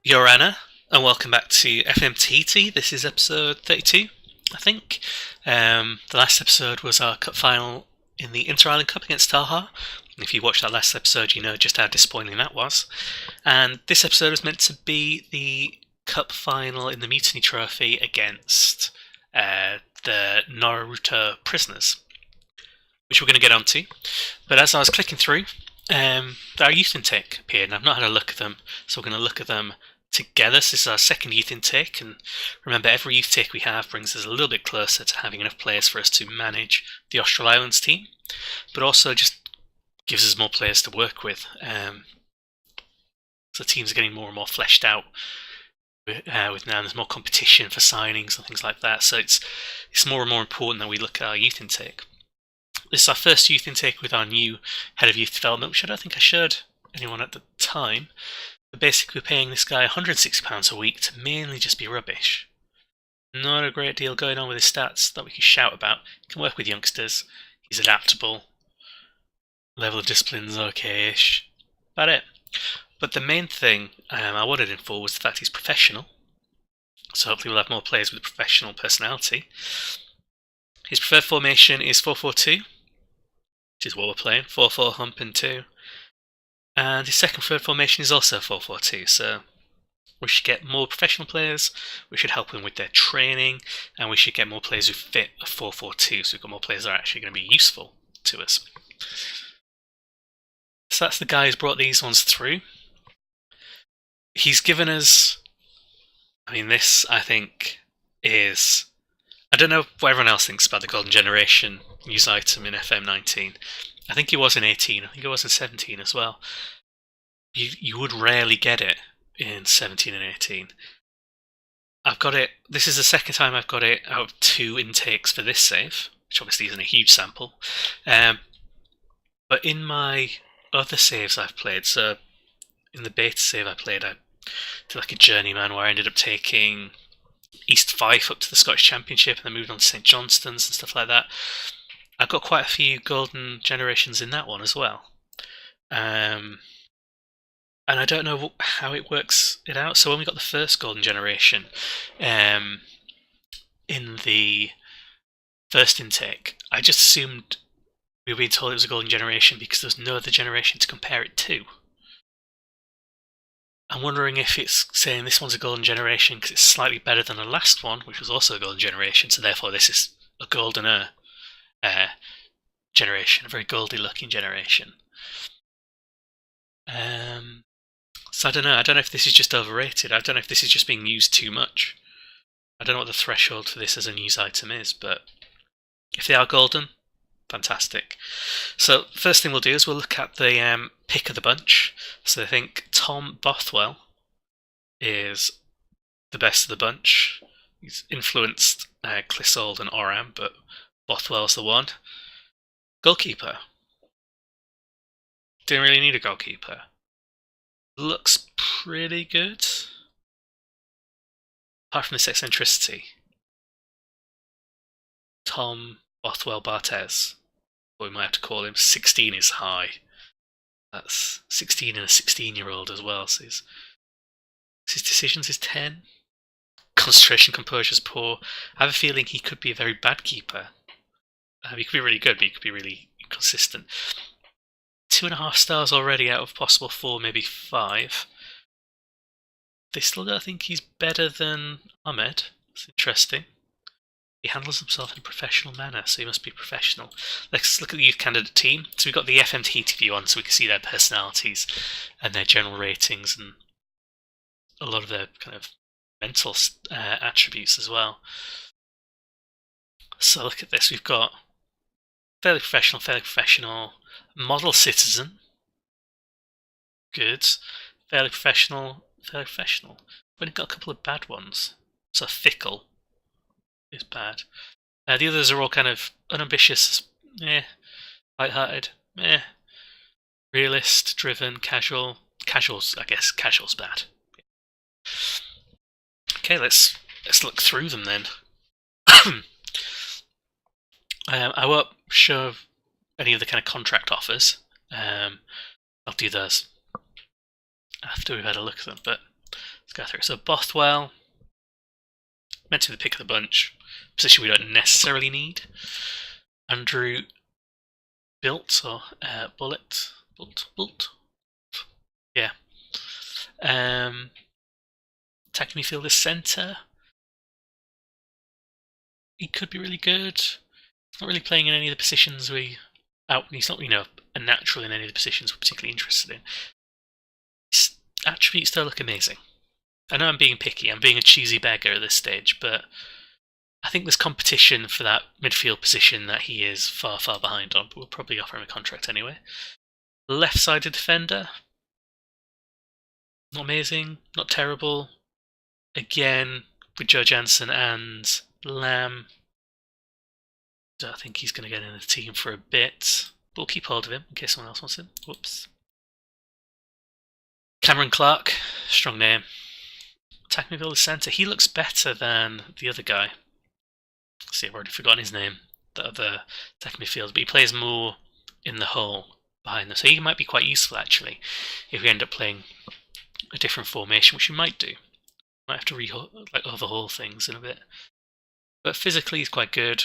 Your Anna, and welcome back to FM19. This is episode 32, I think. The last episode was our cup final in the Inter-Island Cup against Taha. If you watched that last episode, you know just how disappointing that was. And this episode was meant to be the cup final in the Muntiny Trophy against the Nororuto Prisoners, which we're going to get onto. But as I was clicking through, our youth intake appeared, and I've not had a look at them, so we're going to look at them together. So this is our second youth intake, and remember, every youth take we have brings us a little bit closer to having enough players for us to manage the Austral Islands team, but also just gives us more players to work with. So teams are getting more and more fleshed out with now, and there's more competition for signings and things like that. So it's more and more important that we look at our youth intake. This is our first youth intake with our new head of youth development, which I don't think I showed anyone at the time. But basically, we're paying this guy £160 a week to mainly just be rubbish. Not a great deal going on with his stats that we can shout about. He can work with youngsters. He's adaptable. Level of discipline's okay-ish. About it. But the main thing I wanted him for was the fact he's professional. So hopefully we'll have more players with a professional personality. His preferred formation is 4-4-2, which is what we're playing. 4-4 hump and 2. And his second preferred formation is also 4-4-2, so we should get more professional players, we should help them with their training, and we should get more players who fit a 4-4-2, so we've got more players that are actually going to be useful to us. So that's the guy who's brought these ones through. He's given us, this I think is, I don't know what everyone else thinks about the Golden Generation news item in FM19. I think it was in 18, I think it was in 17 as well. You would rarely get it in 17 and 18. I've got it, this is the second time I've got it out of 2 intakes for this save, which obviously isn't a huge sample. But in my other saves I've played, so in the beta save I played, I did like a journeyman where I ended up taking East Fife up to the Scottish Championship and then moved on to St Johnstone's and stuff like that. I've got quite a few Golden Generations in that one as well. And I don't know how it works it out. So when we got the first Golden Generation in the first intake, I just assumed we were being told it was a Golden Generation because there was no other generation to compare it to. I'm wondering if it's saying this one's a Golden Generation because it's slightly better than the last one, which was also a Golden Generation, so therefore this is a goldener generation, a very goldy-looking generation. So I don't know if this is just overrated. I don't know if this is just being used too much. I don't know what the threshold for this as a news item is, but if they are golden, fantastic. So first thing we'll do is we'll look at the pick of the bunch. So I think Tom Bothwell is the best of the bunch. He's influenced Clissold and Oram, but Bothwell's the one. Goalkeeper. Didn't really need a goalkeeper. Looks pretty good. Apart from this eccentricity. Tom Bothwell Barthez, or we might have to call him, 16 is high. That's 16 and a 16-year-old as well, so his decisions is 10. Concentration, composure is poor. I have a feeling he could be a very bad keeper. He could be really good, but he could be really inconsistent. 2.5 stars already out of possible 4, maybe 5. They still don't think he's better than Ahmed. It's interesting. He handles himself in a professional manner, so he must be professional. Let's look at the youth candidate team. So we've got the FM19 view on, so we can see their personalities and their general ratings and a lot of their kind of mental attributes as well. So look at this. We've got fairly professional, model citizen, good, fairly professional. We've got a couple of bad ones. So fickle is bad. The others are all kind of unambitious, light-hearted, realist, driven, casual. I guess casual's bad. Okay, let's look through them then. I won't show any of the kind of contract offers. I'll do those after we've had a look at them, but Let's go through. So Bothwell, meant to be the pick of the bunch. Position we don't necessarily need. Andrew Built or Bullet. Bolt. Yeah. Attacking midfielder centre. He could be really good. Not really playing in any of the positions he's not, a natural in any of the positions we're particularly interested in. His attributes still look amazing. I know I'm being picky, I'm being a cheesy beggar at this stage, but I think there's competition for that midfield position that he is far, far behind on, but we'll probably offer him a contract anyway. Left-sided defender. Not amazing, not terrible. Again, with Joe Jansen and Lamb. I think he's going to get in the team for a bit. But we'll keep hold of him in case someone else wants him. Whoops. Cameron Clark, strong name. Attack midfielder centre. He looks better than the other guy. See, I've already forgotten his name. The other attack midfielder, but he plays more in the hole behind them. So he might be quite useful actually if we end up playing a different formation, which we might do. Might have to overhaul things in a bit. But physically he's quite good.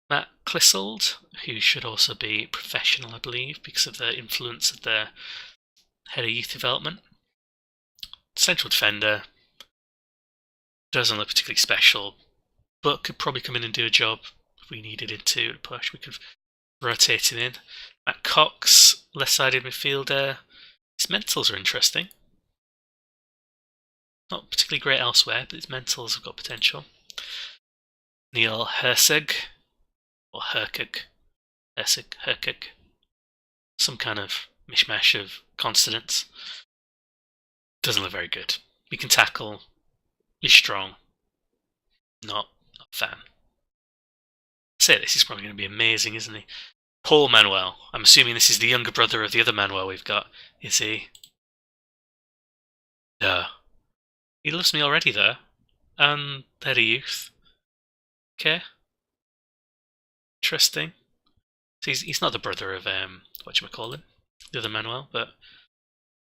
Matt Clissold, who should also be professional, I believe, because of the influence of the head of youth development. Central defender. Doesn't look particularly special, but could probably come in and do a job if we needed him to push. We could rotate him in. Matt Cox, left-sided midfielder. His mentals are interesting. Not particularly great elsewhere, but his mentals have got potential. Neil Hersig, or Herkig, some kind of mishmash of consonants. Doesn't look very good. He can tackle, he's strong. Not a fan. Say this, he's probably going to be amazing, isn't he? Paul Manuel. I'm assuming this is the younger brother of the other Manuel we've got. Is he? No. He loves me already, though. And head of youth. Okay. Interesting. So he's not the brother of, whatchamacallit, the other Manuel, but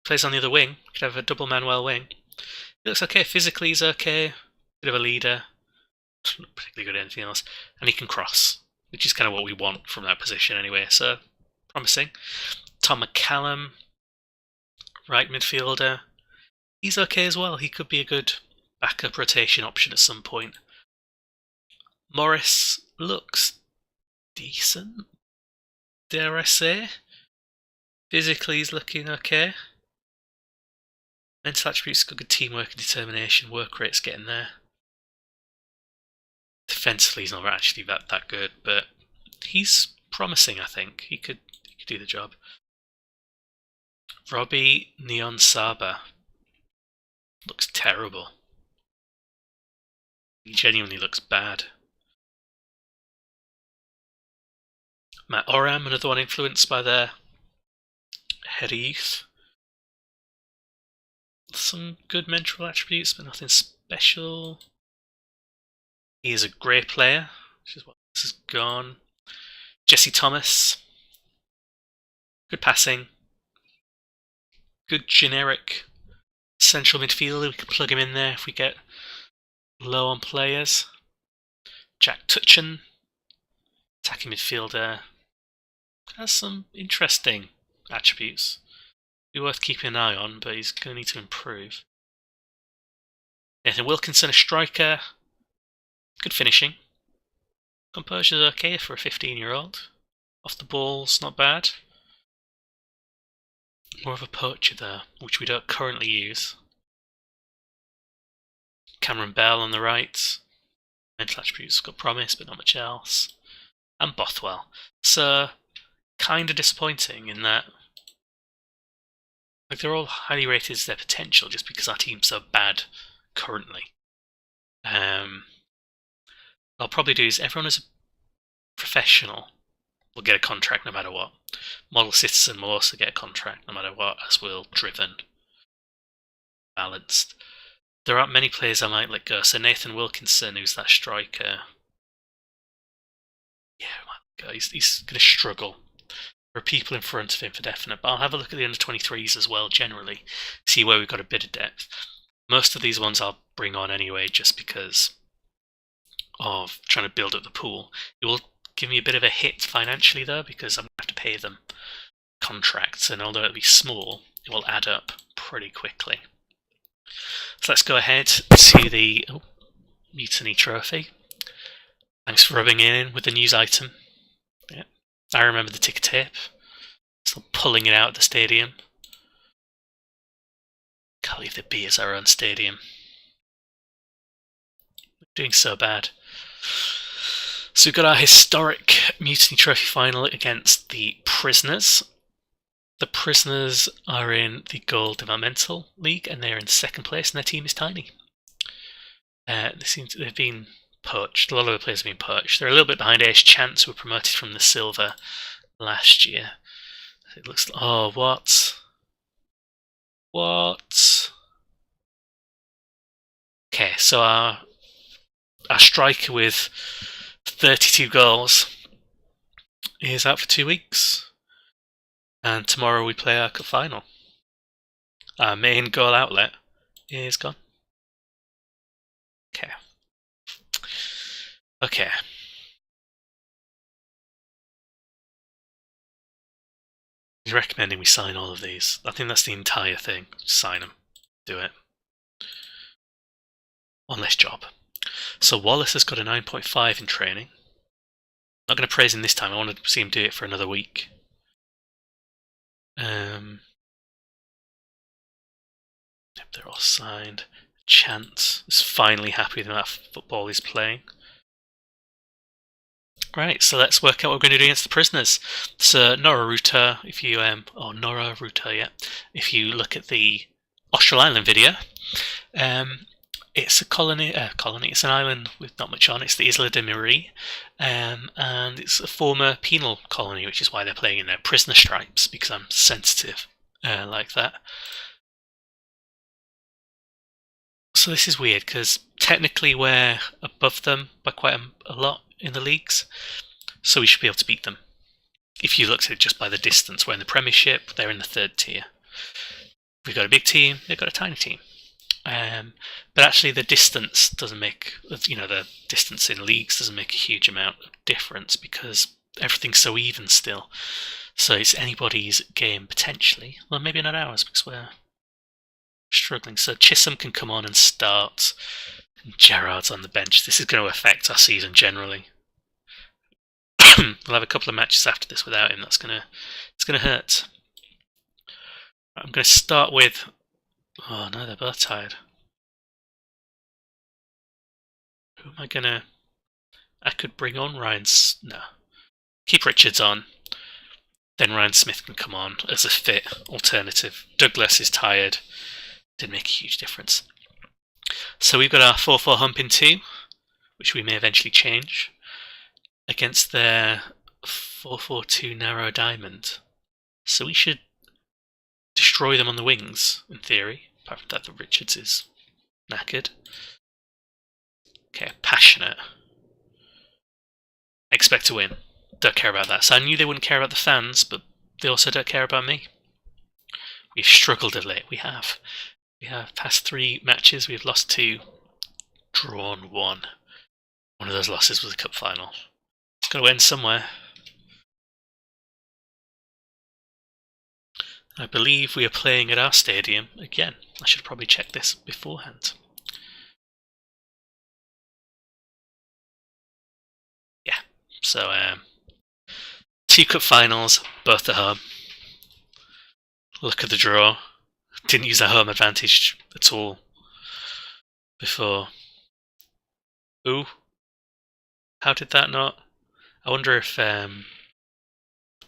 plays on the other wing. Could have a double Manuel wing. He looks okay. Physically, he's okay. Bit of a leader. Not particularly good at anything else. And he can cross, which is kind of what we want from that position anyway. So, promising. Tom McCallum, right midfielder. He's okay as well. He could be a good backup rotation option at some point. Morris looks decent, dare I say. Physically, he's looking okay. Mental attributes, got good teamwork and determination. Work rate's getting there. Defensively, he's not actually that good, but he's promising, I think. He could do the job. Robbie Neon Saba looks terrible. He genuinely looks bad. Matt Oram, another one influenced by their head of youth. Some good mental attributes, but nothing special. He is a great player, which is what this has gone. Jesse Thomas. Good passing. Good generic central midfielder. We can plug him in there if we get low on players. Jack Tutchin. Attacking midfielder. Has some interesting attributes. Be worth keeping an eye on, but he's going to need to improve. Nathan Wilkinson, a striker. Good finishing. Composure's okay for a 15-year-old. Off the ball's not bad. More of a poacher there, which we don't currently use. Cameron Bell on the right. Mental attributes got promise, but not much else. And Bothwell. So, kind of disappointing in that they're all highly rated as their potential just because our team's so bad currently. I'll probably do is everyone is a professional will get a contract no matter what. Model citizen will also get a contract no matter what, as will driven. Balanced. There aren't many players I might let go. So Nathan Wilkinson, who's that striker, yeah, go. He's going to struggle. There are people in front of him for definite, but I'll have a look at the under-23s as well, generally, see where we've got a bit of depth. Most of these ones I'll bring on anyway, just because of trying to build up the pool. It will give me a bit of a hit financially, though, because I'm going to have to pay them contracts, and although it'll be small, it will add up pretty quickly. So let's go ahead to the Mutiny Trophy. Thanks for rubbing in with the news item. Yeah, I remember the ticker tape. Still pulling it out of the stadium. Can't believe the B is our own stadium. We're doing so bad. So we've got our historic Mutiny Trophy final against the Prisoners. The Prisoners are in the Gold Developmental League, and they're in second place, and their team is tiny. They've been poached. A lot of the players have been poached. They're a little bit behind Ace Chance, who were promoted from the Silver last year. It looks. Oh, what? What? Okay, so our striker with 32 goals is out for 2 weeks. And tomorrow we play our cup final. Our main goal outlet is gone. Okay. Okay. He's recommending we sign all of these. I think that's the entire thing. Sign them. Do it. One less job. So Wallace has got a 9.5 in training. Not going to praise him this time. I want to see him do it for another week. Yep, they're all signed. Chance is finally happy with the amount of football he's playing. Right, so let's work out what we're going to do against the Prisoners. So Nororuto, if you Nororuto, yeah. If you look at the Austral Island video, it's a colony. It's an island with not much on. It's the Isla de Marie, and it's a former penal colony, which is why they're playing in their prisoner stripes, because I'm sensitive like that. So this is weird, because technically we're above them by quite a lot in the leagues, so we should be able to beat them. If you looked at it just by the distance, we're in the Premiership, they're in the 3rd tier. We've got a big team, they've got a tiny team. But actually the distance doesn't make, the distance in leagues doesn't make a huge amount of difference, because everything's so even still. So it's anybody's game potentially. Well, maybe not ours, because we're struggling. So Chisholm can come on and start. Gerrard's on the bench. This is going to affect our season generally. We'll have a couple of matches after this without him. It's going to hurt. I'm going to start with. Oh no, they're both tired. Who am I going to? I could bring on Ryan's. No, keep Richards on. Then Ryan Smith can come on as a fit alternative. Douglas is tired. Didn't make a huge difference. So we've got our 4-4 hump in 2, which we may eventually change, against their 4-4-2 narrow diamond. So we should destroy them on the wings, in theory. Apart from that, the Richards is knackered. Okay, passionate. Expect to win. Don't care about that. So I knew they wouldn't care about the fans, but they also don't care about me. We've struggled of late. We have. Past 3 matches, we've lost 2, drawn 1. One of those losses was a cup final. It's got to end somewhere. I believe we are playing at our stadium again. I should probably check this beforehand. Yeah, so 2 cup finals, both at home. Look at the draw. Didn't use our home advantage at all before. Ooh. How did that not? I wonder if the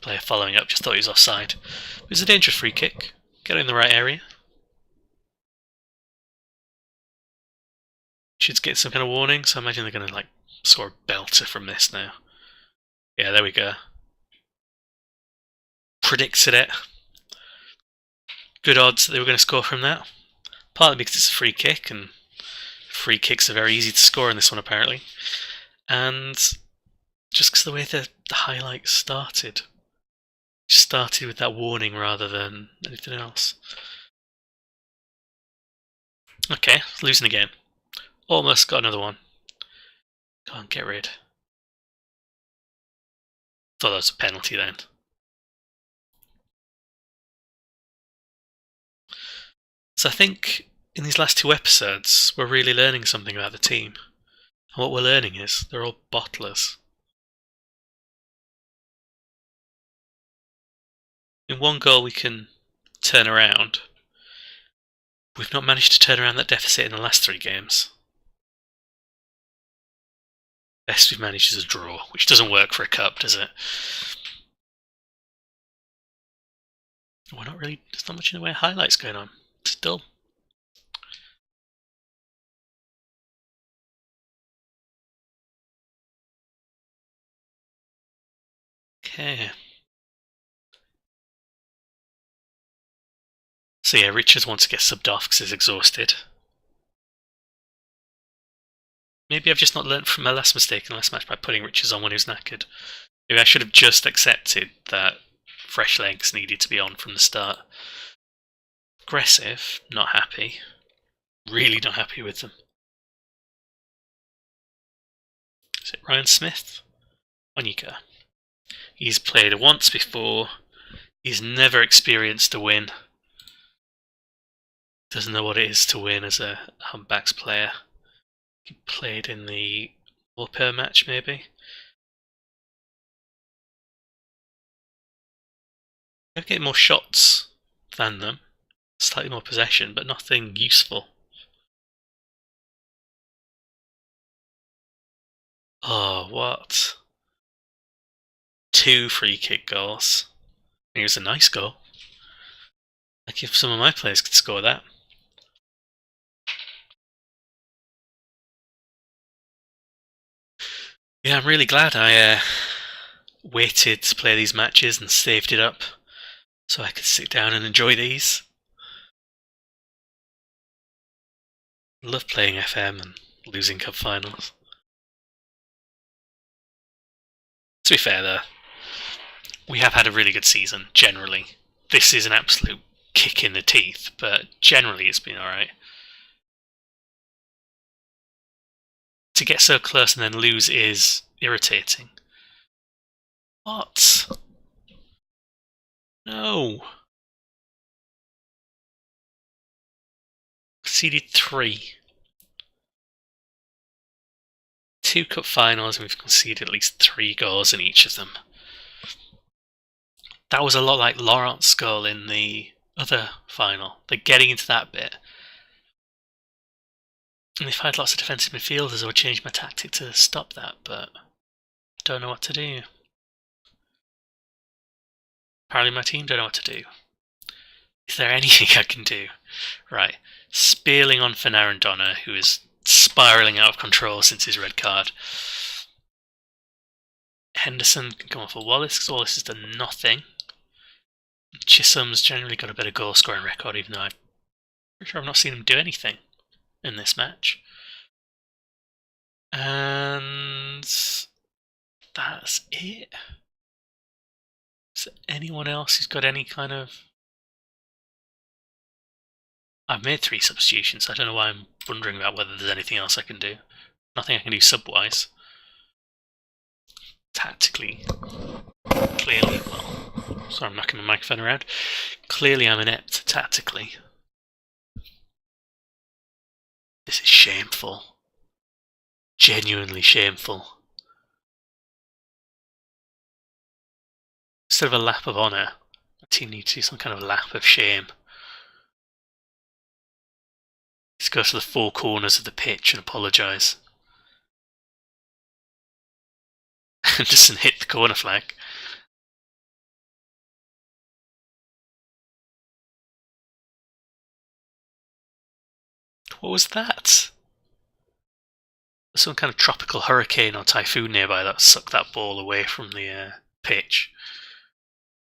player following up just thought he was offside. It was a dangerous free kick. Get in the right area. Should get some kind of warning, so I imagine they're going to score a belter from this now. Yeah, there we go. Predicted it. Good odds that they were going to score from that. Partly because it's a free kick, and free kicks are very easy to score in this one apparently. And just because the way the highlights started. Started with that warning rather than anything else. Okay, losing the game. Almost got another one. Can't get rid. Thought that was a penalty then. So I think in these last 2 episodes, we're really learning something about the team. And what we're learning is they're all bottlers. In one goal we can turn around. We've not managed to turn around that deficit in the last 3 games. Best we've managed is a draw, which doesn't work for a cup, does it? We're not really, there's not much in the way of highlights going on. It's dull. Okay. So yeah, Richards wants to get subbed off because he's exhausted. Maybe I've just not learnt from my last mistake in the last match by putting Richards on when he was knackered. Maybe I should have just accepted that fresh legs needed to be on from the start. Aggressive, not happy. Really not happy with them. Is it Ryan Smith? On you go. He's played once before. He's never experienced a win. Doesn't know what it is to win as a humpbacks player. He played in the All-Per match, maybe. They're getting more shots than them. Slightly more possession, but nothing useful. Oh, what? 2 free kick goals. It was a nice goal. Like if some of my players could score that. Yeah, I'm really glad I waited to play these matches and saved it up so I could sit down and enjoy these. Love playing FM and losing cup finals. To be fair though, we have had a really good season, generally. This is an absolute kick in the teeth, but generally it's been alright. To get so close and then lose is irritating. What? No. Conceded 3. 2 cup finals and we've conceded at least 3 goals in each of them. That was a lot like Laurent's goal in the other final. They're getting into that bit. And if I had lots of defensive midfielders, I would change my tactic to stop that, but don't know what to do. Apparently my team don't know what to do. Is there anything I can do? Right. Spearling on Fernarandona, who is spiralling out of control since his red card. Henderson can come off for Wallace, because Wallace has done nothing. Chisholm's generally got a better goal scoring record, even though I'm pretty sure I've not seen him do anything in this match. And that's it. Is there anyone else who's got any kind of... I've made 3 substitutions, so I don't know why I'm wondering about whether there's anything else I can do. Nothing I can do sub-wise. Tactically, clearly, well, sorry I'm knocking the microphone around. Clearly I'm inept tactically. This is shameful. Genuinely shameful. Instead of a lap of honour, the team needs to do some kind of lap of shame. Just go to the 4 corners of the pitch and apologise. Henderson hit the corner flag. What was that? Some kind of tropical hurricane or typhoon nearby that sucked that ball away from the pitch.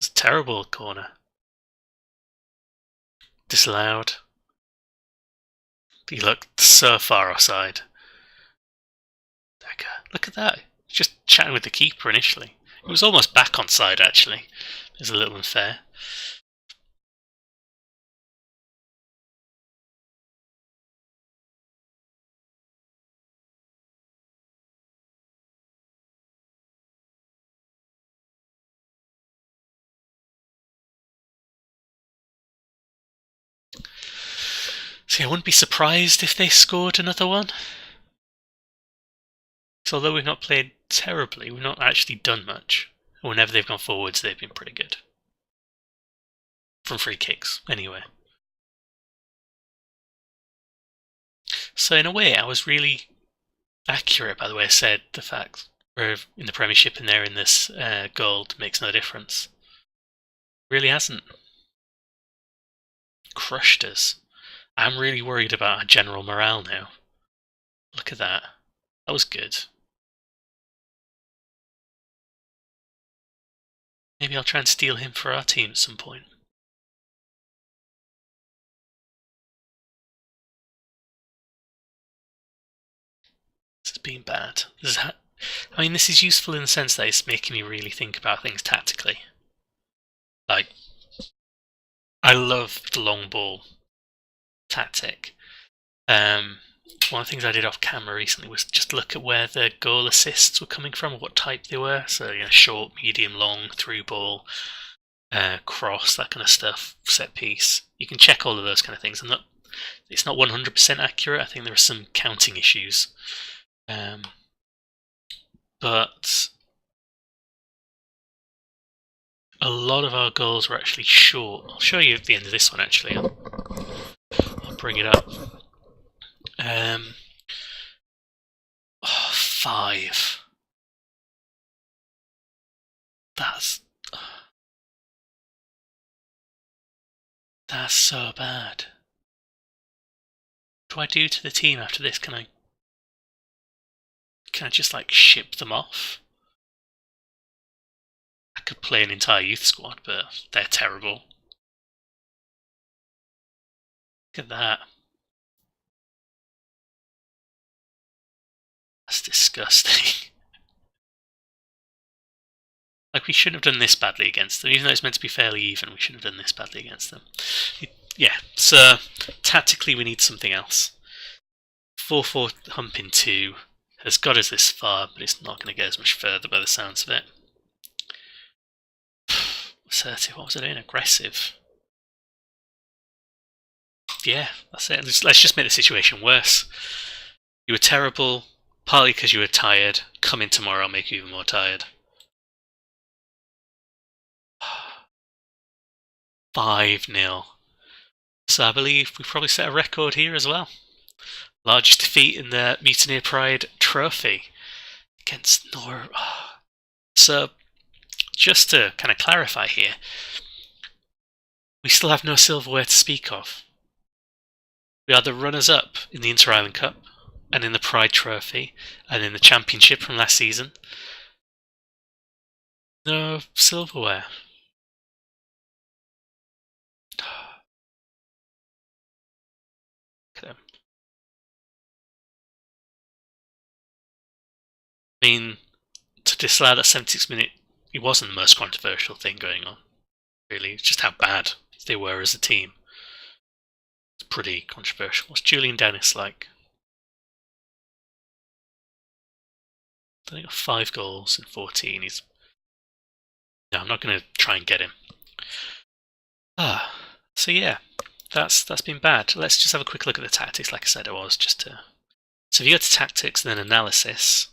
It's a terrible corner. Disallowed. He looked so far offside. Look at that. Just chatting with the keeper initially. It was almost back onside actually. is a little unfair. See, I wouldn't be surprised if they scored another one. So although we've not played terribly, we've not actually done much. Whenever they've gone forwards, they've been pretty good. From free kicks, anyway. So in a way, I was really accurate by the way I said the fact we're in the Premiership and they're in this gold makes no difference. Really hasn't. Crushed us. I'm really worried about our general morale now. Look at that. That was good. Maybe I'll try and steal him for our team at some point. This has been bad. I mean, this is useful in the sense that it's making me really think about things tactically. Like, I love the long ball tactic. One of the things I did off camera recently was just look at where the goal assists were coming from, what type they were. So, short, medium, long, through ball, cross, that kind of stuff, set piece. You can check all of those kind of things. It's not 100% accurate. I think there are some counting issues. But a lot of our goals were actually short. I'll show you at the end of this one, actually. I'll bring it up. 5. That's so bad. What do I do to the team after this? Can I just ship them off? I could play an entire youth squad, but they're terrible. Look at that. That's disgusting. We shouldn't have done this badly against them. Even though it's meant to be fairly even, we shouldn't have done this badly against them. Yeah, so tactically we need something else. 4-4 humping 2 has got us this far, but it's not going to get us much further by the sounds of it. Assertive, what was I doing? Aggressive. Yeah, that's it. Let's just make the situation worse. You were terrible, partly because you were tired. Come in tomorrow, I'll make you even more tired. 5-0. So I believe we probably set a record here as well. Largest defeat in the Muntiny Trophy against Nororuto. So, just to kind of clarify here, we still have no silverware to speak of. We are the runners-up in the Inter-Island Cup, and in the Pride Trophy, and in the Championship from last season. No silverware. Okay. I mean, to disallow that 76th minute, it wasn't the most controversial thing going on. Really, it's just how bad they were as a team. It's pretty controversial. What's Julian Dennis like? I think he got 5 goals in 14. No, I'm not going to try and get him. So yeah, that's been bad. Let's just have a quick look at the tactics. Like I said, So if you go to tactics, then analysis.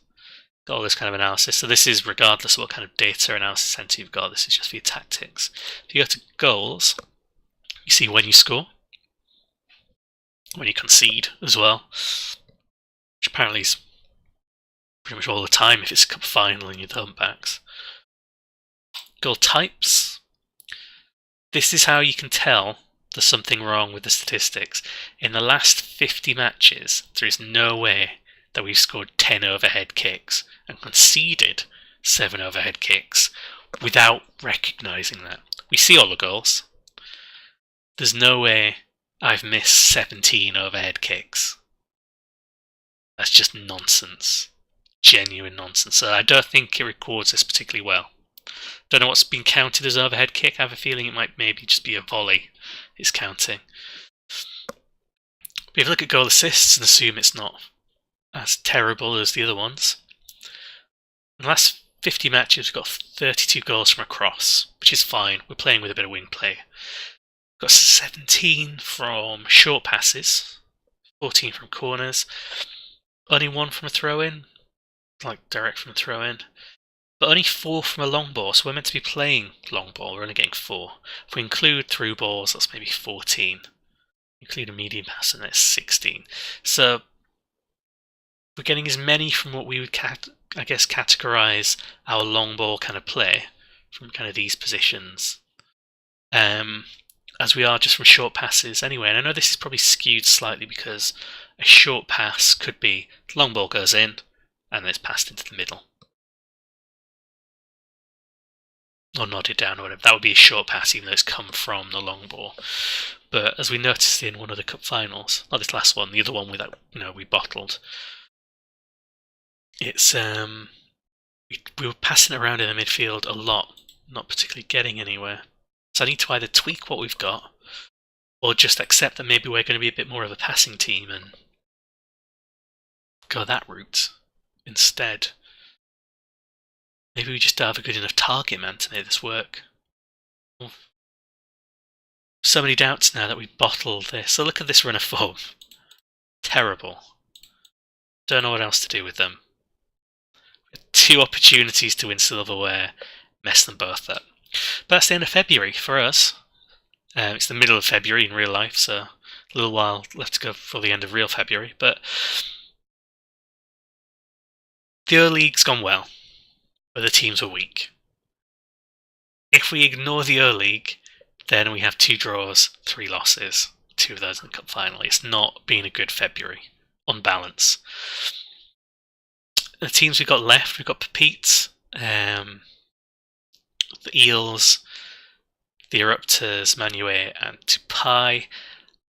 Got all this kind of analysis. So this is regardless of what kind of data analysis center you've got. This is just for your tactics. If you go to goals, you see when you score, when you concede as well, which apparently is pretty much all the time if it's a cup final and you're the humpbacks. Goal types. This is how you can tell there's something wrong with the statistics. In the last 50 matches, there is no way that we've scored 10 overhead kicks and conceded 7 overhead kicks without recognising that. We see all the goals. There's no way I've missed 17 overhead kicks. That's just nonsense. Genuine nonsense. So I don't think it records this particularly well. Don't know what's been counted as overhead kick. I have a feeling it might maybe just be a volley it's counting. But if you look at goal assists and assume it's not as terrible as the other ones, in the last 50 matches we've got 32 goals from a cross, which is fine. We're playing with a bit of wing play. We've got 17 from short passes, 14 from corners, only 1 from a throw-in, like direct from a throw-in, but only 4 from a long ball, so we're meant to be playing long ball, we're only getting 4. If we include through balls, that's maybe 14. Include a medium pass, and that's 16. So we're getting as many from what we would, categorise our long ball kind of play, from kind of these positions, as we are just from short passes anyway. And I know this is probably skewed slightly because a short pass could be the long ball goes in and then it's passed into the middle. Or nodded down or whatever. That would be a short pass even though it's come from the long ball. But as we noticed in one of the cup finals, not this last one, the other one we bottled, it's we were passing it around in the midfield a lot, not particularly getting anywhere. So I need to either tweak what we've got or just accept that maybe we're going to be a bit more of a passing team and go that route instead. Maybe we just don't have a good enough target man to make this work. So many doubts now that we bottled this. So look at this run of form. Terrible. Don't know what else to do with them. 2 opportunities to win silverware, mess them both up. But that's the end of February for us. It's the middle of February in real life, so a little while left to go before the end of real February. But the O-League's gone well, but the teams were weak. If we ignore the O-League, then we have 2 draws, 3 losses, 2 of those in the cup final. It's not been a good February, on balance. The teams we've got left, we've got Pepite, the Eels, the Eruptors, Manuet, and Tupai.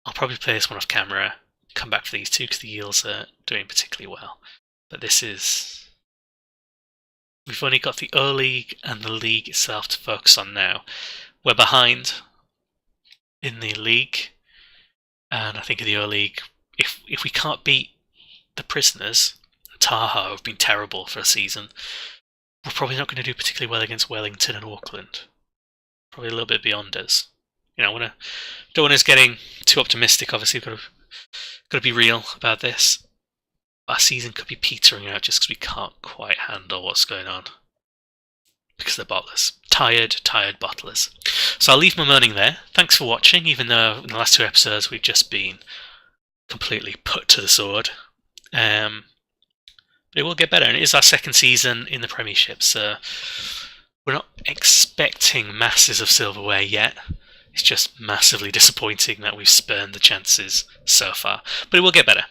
I'll probably play this one off camera, come back for these 2 because the Eels are doing particularly well. But we've only got the O-League and the league itself to focus on now. We're behind in the league, and I think in the O-League, if we can't beat the Prisoners, Tahoe have been terrible for a season, we're probably not going to do particularly well against Wellington and Auckland. Probably a little bit beyond us. Don't want us getting too optimistic. Obviously, we've got to be real about this. Our season could be petering out just because we can't quite handle what's going on. Because they're bottlers. Tired bottlers. So I'll leave my moaning there. Thanks for watching, even though in the last 2 episodes we've just been completely put to the sword. But it will get better, and it is our 2nd season in the Premiership, so we're not expecting masses of silverware yet. It's just massively disappointing that we've spurned the chances so far. But it will get better,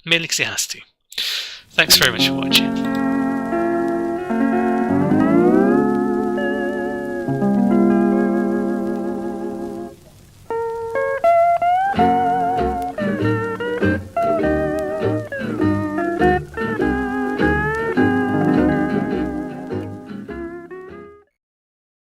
mainly because it has to. Thanks very much for watching.